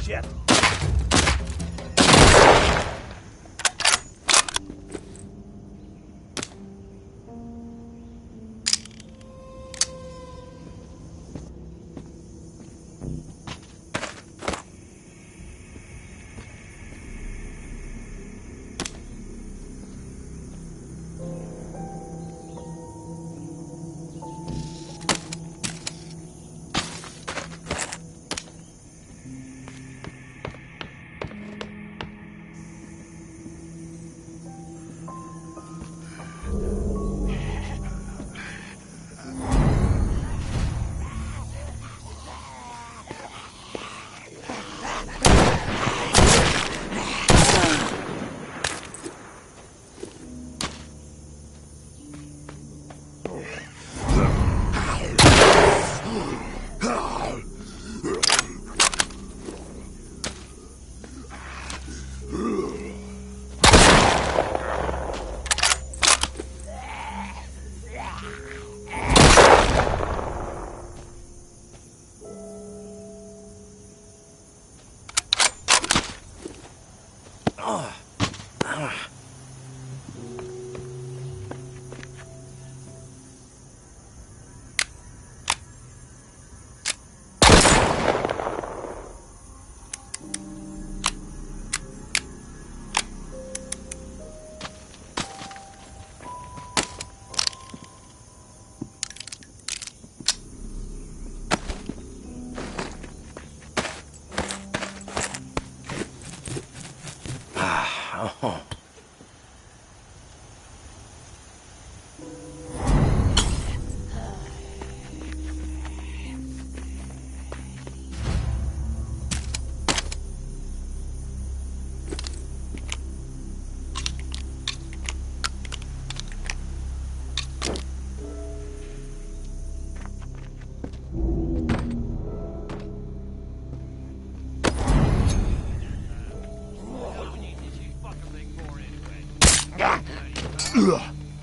Shit.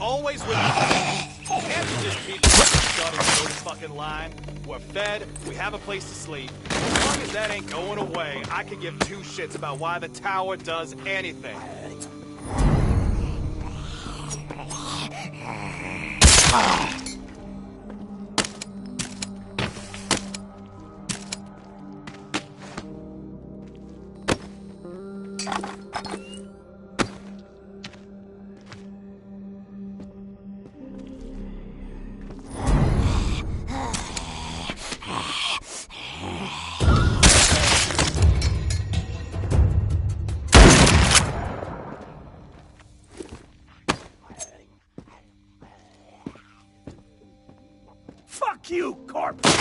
Always with you. Can't you just keep starting to go to fucking line? We're fed, we have a place to sleep. As long as that ain't going away, I could give two shits about why the tower does anything. Fuck you, corpse!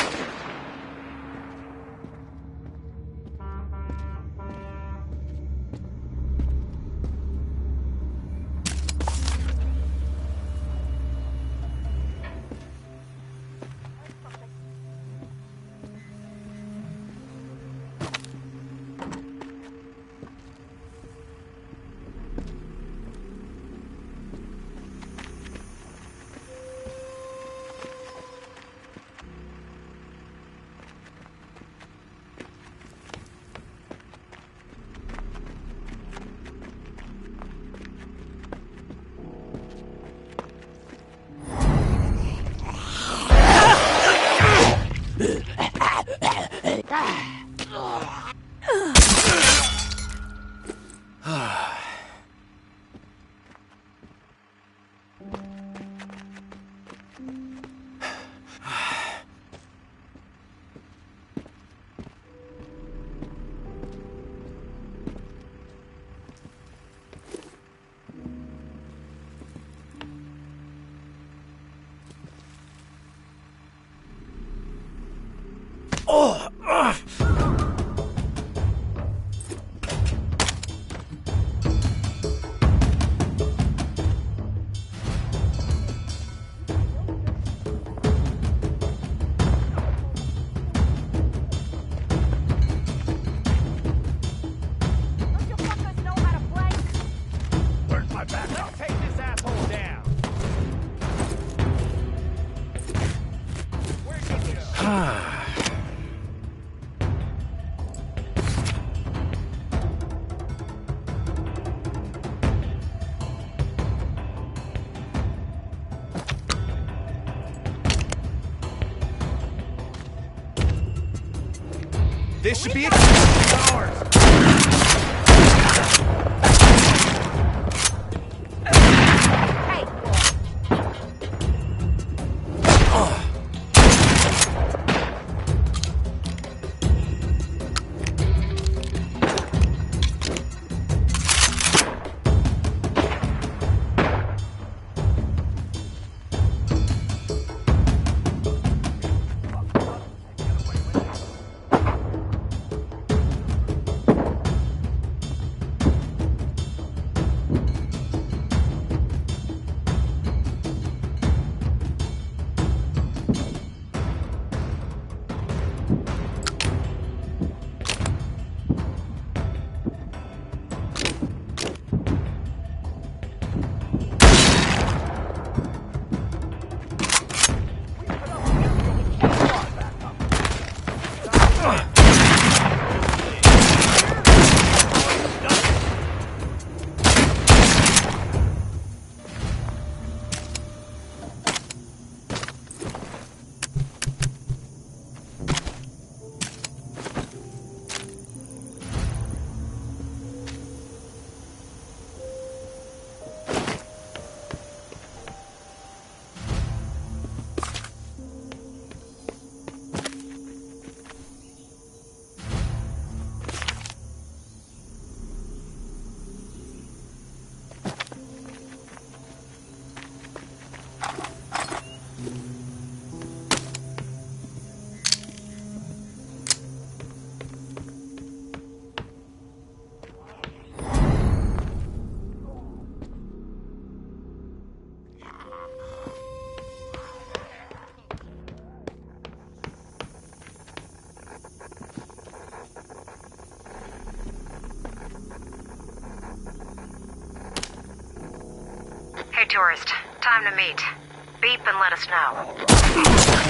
This should be it. Hey, tourist. Time to meet. Beep and let us know.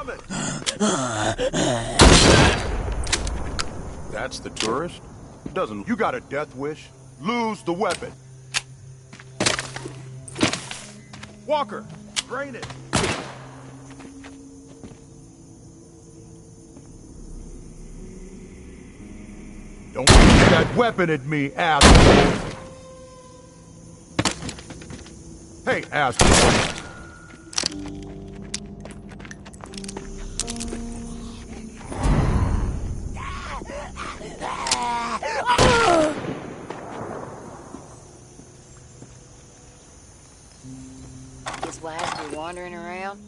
coming! That's the tourist? Doesn't... You got a death wish? Lose the weapon. Walker, drain it. Don't point that weapon at me, asshole. Hey, asshole. These lads be wandering around?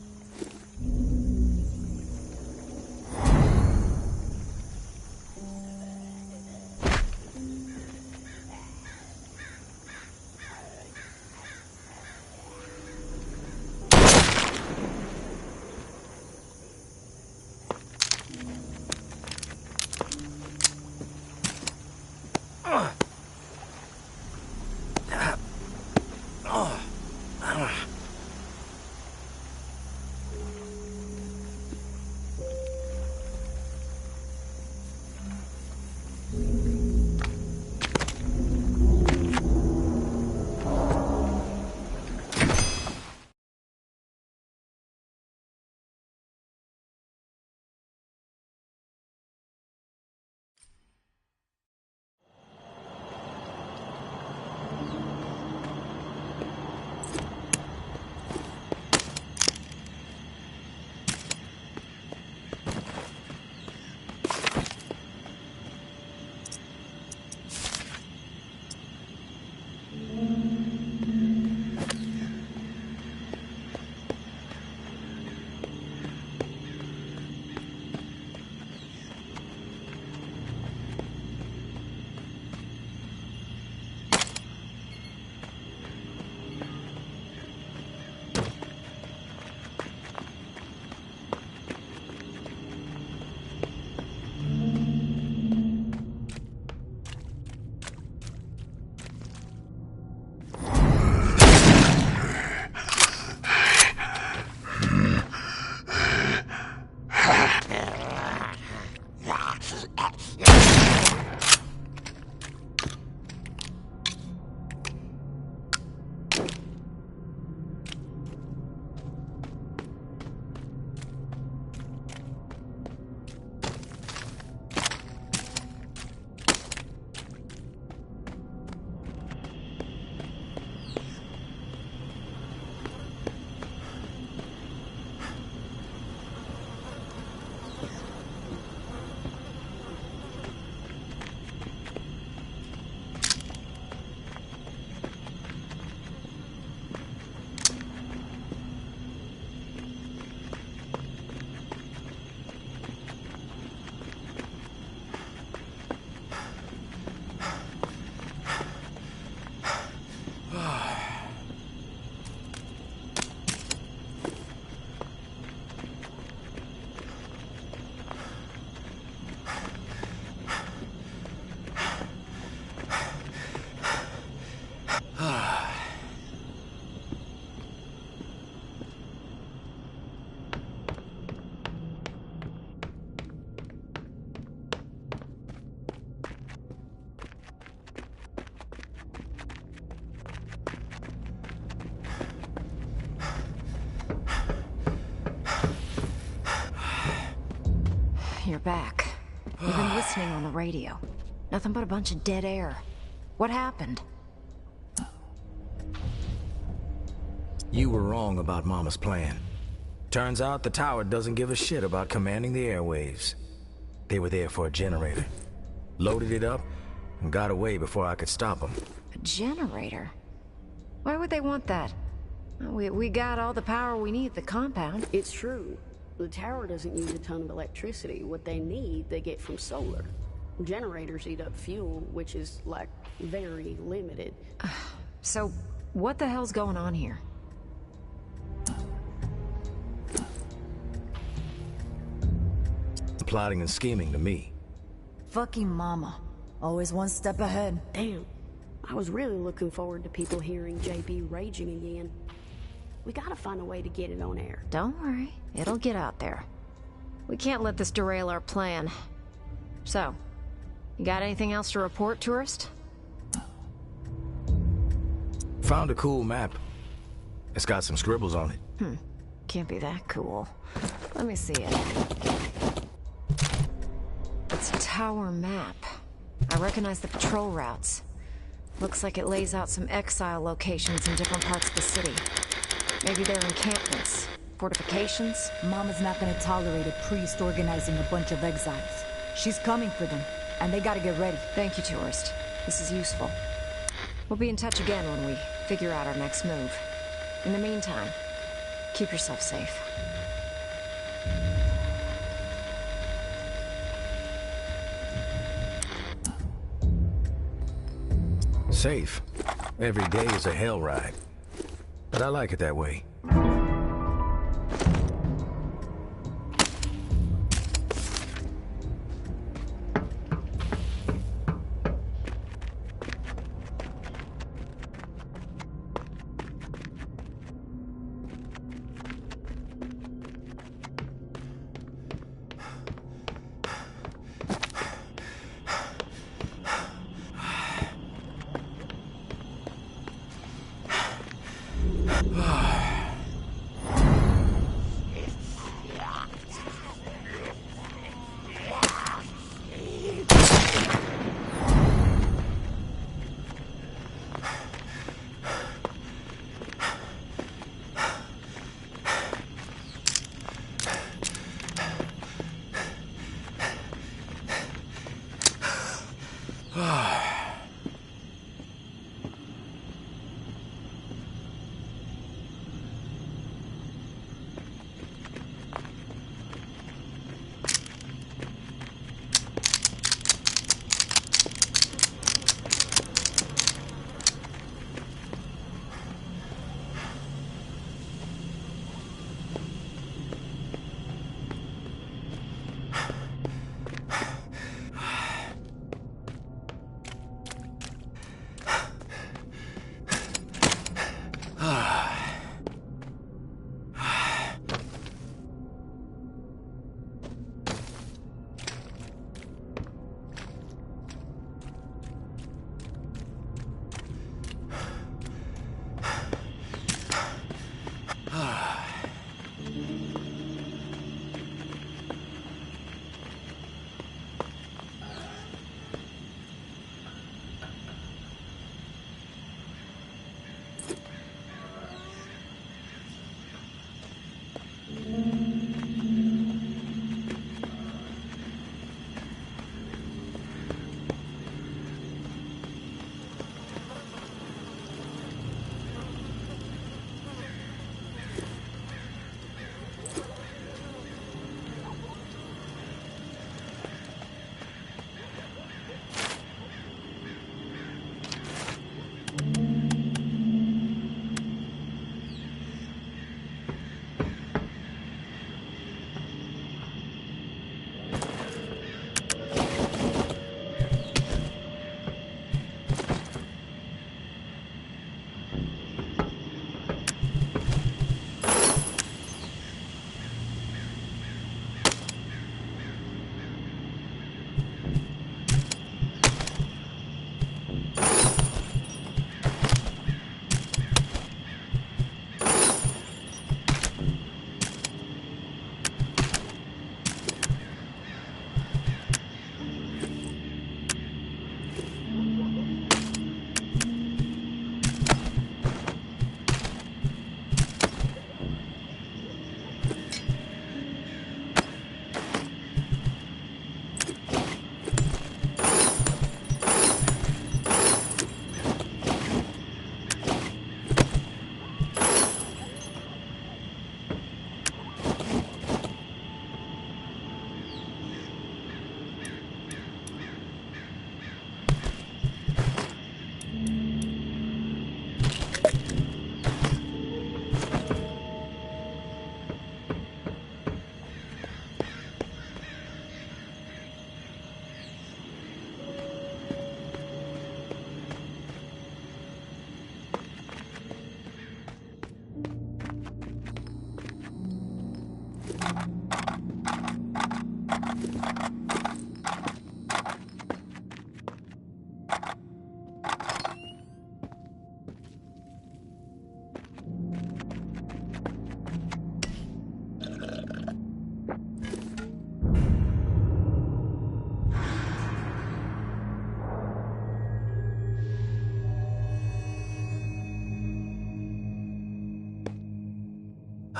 You're back. You've been listening on the radio. Nothing but a bunch of dead air. What happened? You were wrong about Mama's plan. Turns out the tower doesn't give a shit about commanding the airwaves. They were there for a generator. Loaded it up and got away before I could stop them. A generator? Why would they want that? We got all the power we need at the compound. It's true. The tower doesn't use a ton of electricity. What they need, they get from solar. Generators eat up fuel, which is, like, very limited. So, what the hell's going on here? Plotting and scheming to me. Fucking Mama. Always one step ahead. Damn. I was really looking forward to people hearing JB raging again. We gotta find a way to get it on air. Don't worry. It'll get out there. We can't let this derail our plan. So, you got anything else to report, tourist? Found a cool map. It's got some scribbles on it. Can't be that cool. Let me see it. It's a tower map. I recognize the patrol routes. Looks like it lays out some exile locations in different parts of the city. Maybe they're encampments, fortifications. Mama's not gonna tolerate a priest organizing a bunch of exiles. She's coming for them, and they gotta get ready. Thank you, tourist. This is useful. We'll be in touch again when we figure out our next move. In the meantime, keep yourself safe. Safe. Every day is a hell ride. But I like it that way.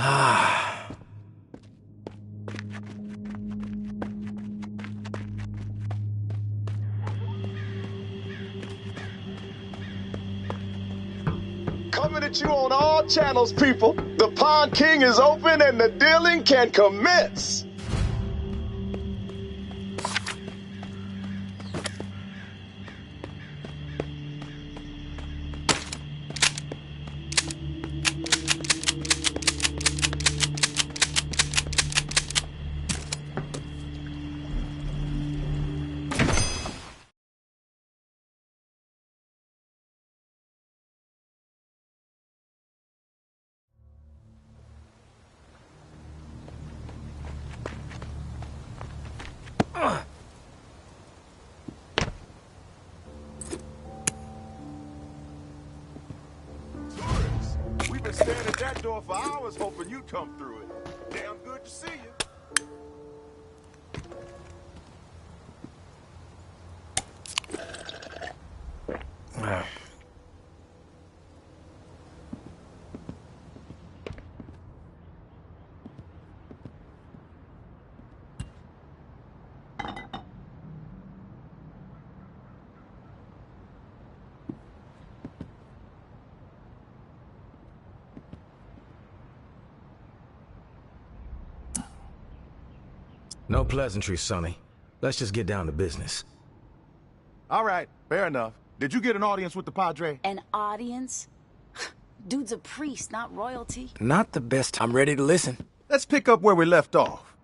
Coming at you on all channels, people. The Pawn King is open and the dealing can commence. We've been standing at that door for hours hoping you'd come through it. Damn good to see you. No pleasantries, Sonny. Let's just get down to business. All right, fair enough. Did you get an audience with the Padre? An audience? Dude's a priest, not royalty. Not the best. I'm ready to listen. Let's pick up where we left off.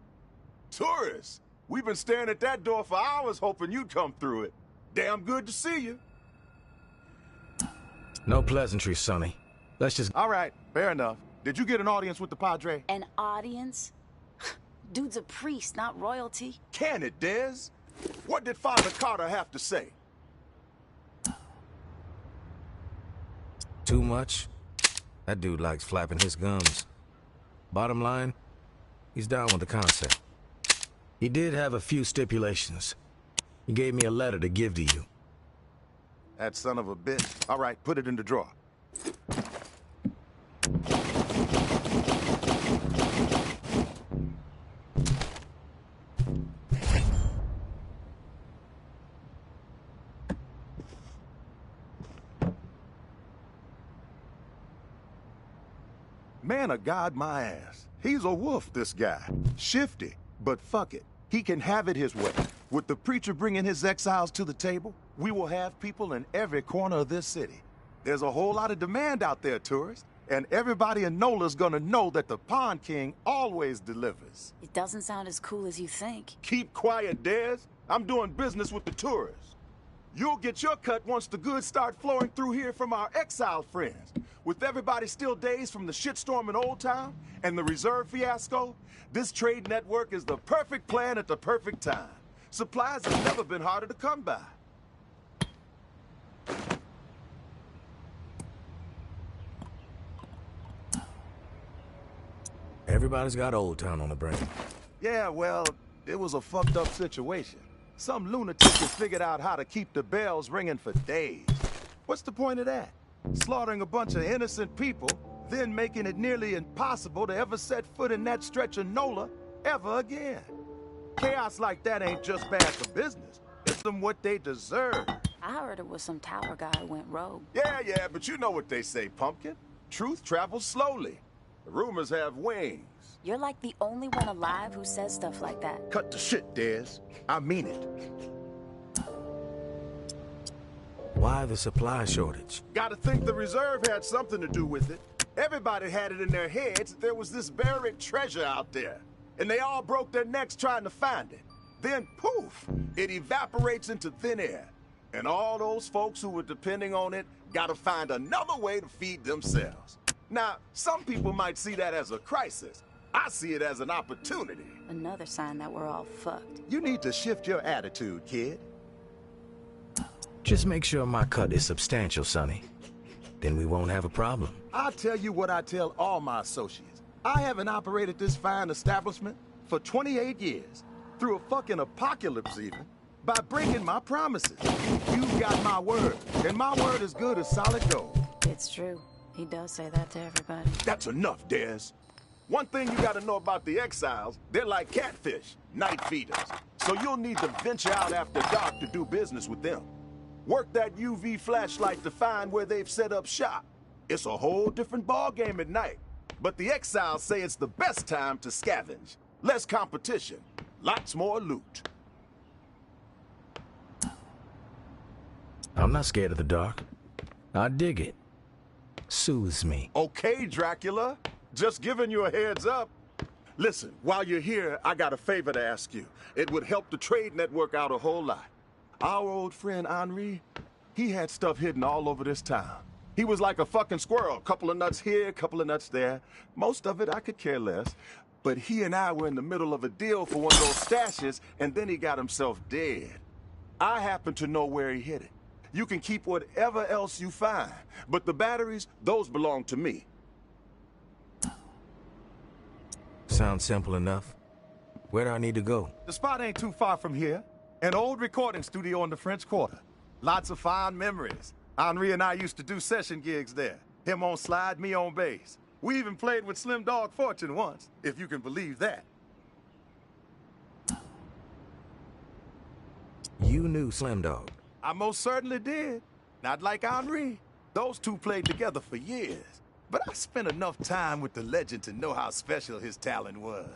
Tourists, we've been staring at that door for hours hoping you'd come through it. Damn good to see you. No pleasantries, Sonny. Let's just... All right, fair enough. Did you get an audience with the Padre? An audience? Dude's a priest, not royalty. Can it, Dez? What did Father Carter have to say? Too much? That dude likes flapping his gums. Bottom line, he's down with the concept. He did have a few stipulations. He gave me a letter to give to you. That son of a bitch. All right, put it in the drawer. Man of God, my ass. He's a wolf, this guy. Shifty, but fuck it. He can have it his way. With the preacher bringing his exiles to the table, we will have people in every corner of this city. There's a whole lot of demand out there, tourists, and everybody in NOLA's gonna know that the Pawn King always delivers. It doesn't sound as cool as you think. Keep quiet, Dez. I'm doing business with the tourists. You'll get your cut once the goods start flowing through here from our exiled friends. With everybody still dazed from the shitstorm in Old Town and the reserve fiasco, this trade network is the perfect plan at the perfect time. Supplies have never been harder to come by. Everybody's got Old Town on the brain. Yeah, well, it was a fucked up situation. Some lunatic has figured out how to keep the bells ringing for days. What's the point of that? Slaughtering a bunch of innocent people, then making it nearly impossible to ever set foot in that stretch of NOLA ever again. Chaos like that ain't just bad for business. It's them what they deserve. I heard it was some tower guy who went rogue. Yeah, but you know what they say, Pumpkin. Truth travels slowly. The rumors have wings. You're like the only one alive who says stuff like that. Cut the shit, Dez. I mean it. Why the supply shortage? Gotta think the reserve had something to do with it. Everybody had it in their heads that there was this buried treasure out there. And they all broke their necks trying to find it. Then, poof, it evaporates into thin air. And all those folks who were depending on it gotta find another way to feed themselves. Now, some people might see that as a crisis. I see it as an opportunity. Another sign that we're all fucked. You need to shift your attitude, kid. Just make sure my cut is substantial, Sonny. Then we won't have a problem. I'll tell you what I tell all my associates. I haven't operated this fine establishment for 28 years, through a fucking apocalypse even, by breaking my promises. You've got my word, and my word is good as solid gold. It's true. He does say that to everybody. That's enough, Dez. One thing you gotta know about the exiles, they're like catfish, night feeders. So you'll need to venture out after dark to do business with them. Work that UV flashlight to find where they've set up shop. It's a whole different ballgame at night. But the exiles say it's the best time to scavenge. Less competition, lots more loot. I'm not scared of the dark. I dig it. Soothes me. Okay, Dracula. Just giving you a heads up. Listen, while you're here, I got a favor to ask you. It would help the trade network out a whole lot. Our old friend Henri, he had stuff hidden all over this town. He was like a fucking squirrel. Couple of nuts here, couple of nuts there. Most of it I could care less. But he and I were in the middle of a deal for one of those stashes, and then he got himself dead. I happen to know where he hid it. You can keep whatever else you find, but the batteries, those belong to me. Sounds simple enough. Where do I need to go? The spot ain't too far from here. An old recording studio in the French Quarter. Lots of fond memories. Henri and I used to do session gigs there. Him on slide, me on bass. We even played with Slim Dog Fortune once, if you can believe that. You knew Slim Dog. I most certainly did. Not like Henri. Those two played together for years. But I spent enough time with the legend to know how special his talent was.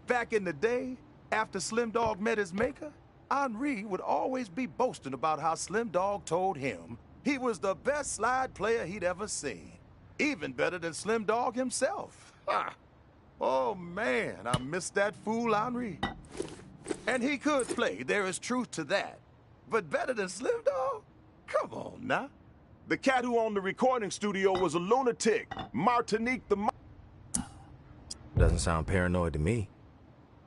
Back in the day, after Slim Dog met his maker, Henri would always be boasting about how Slim Dog told him he was the best slide player he'd ever seen. Even better than Slim Dog himself. Ha! Oh man, I miss that fool Henri. And he could play, there is truth to that. But better than Slim Dog? Come on now. The cat who owned the recording studio was a lunatic. Martinique the... Doesn't sound paranoid to me.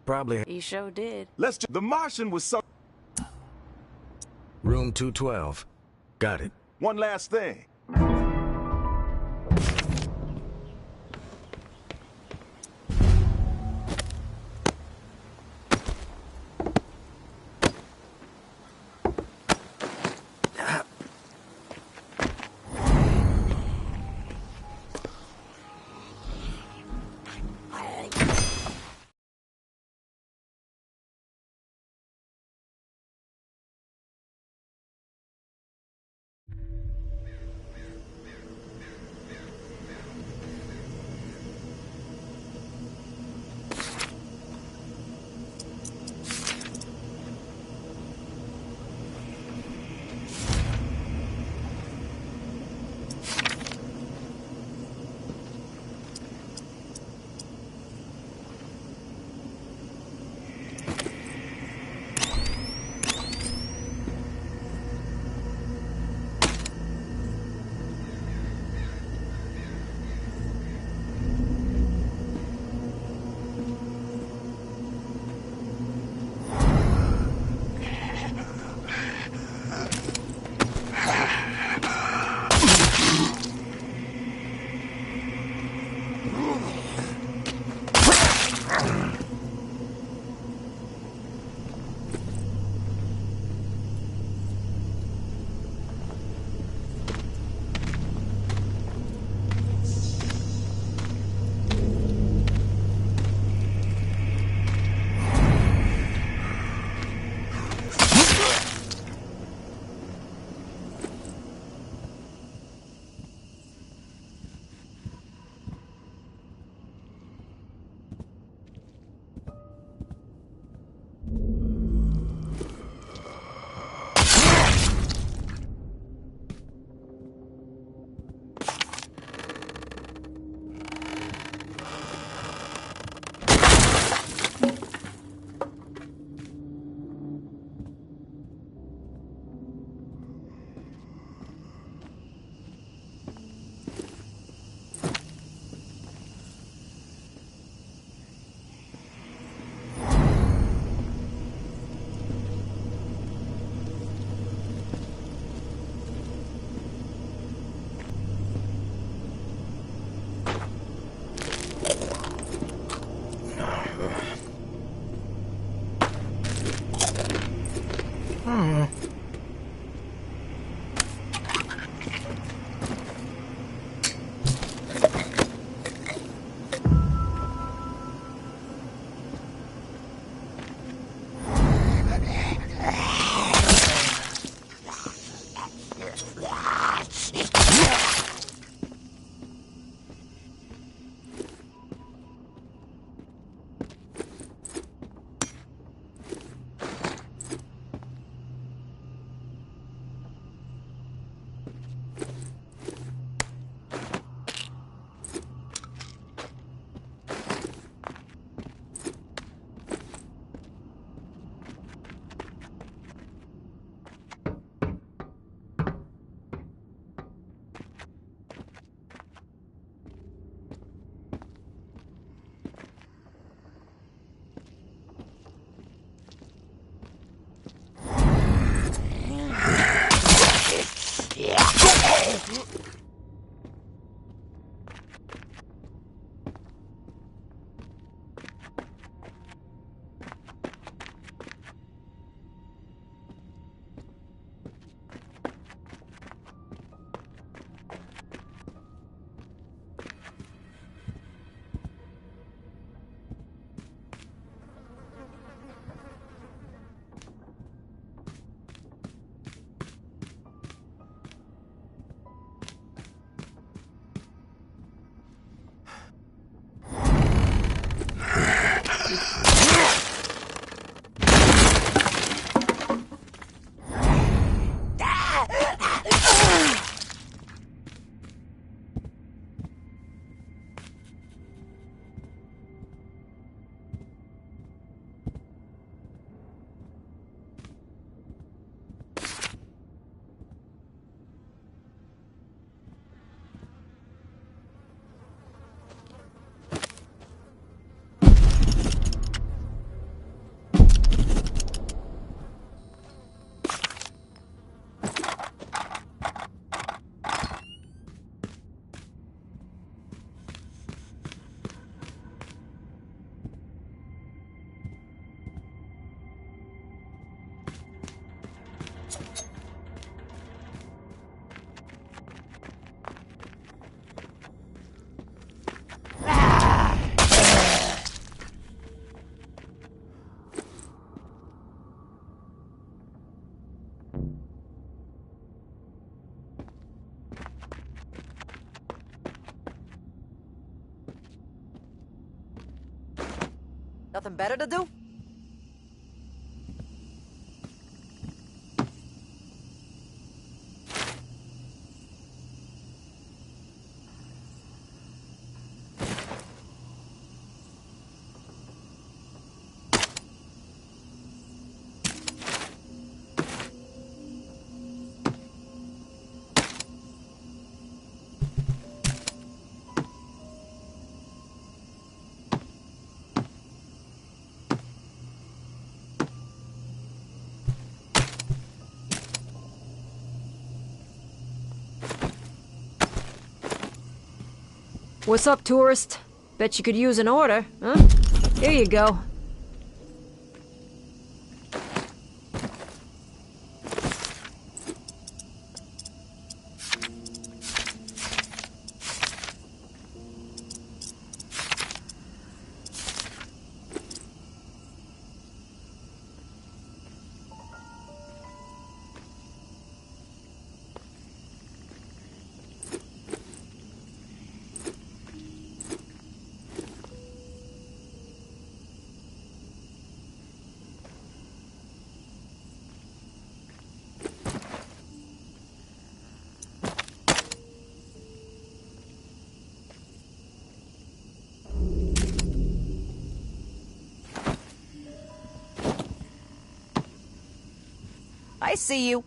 Probably. He sure did. The Martian was so... Room 212. Got it. One last thing. Nothing better to do? What's up, tourist? Bet you could use an order, huh? Here you go. I see you.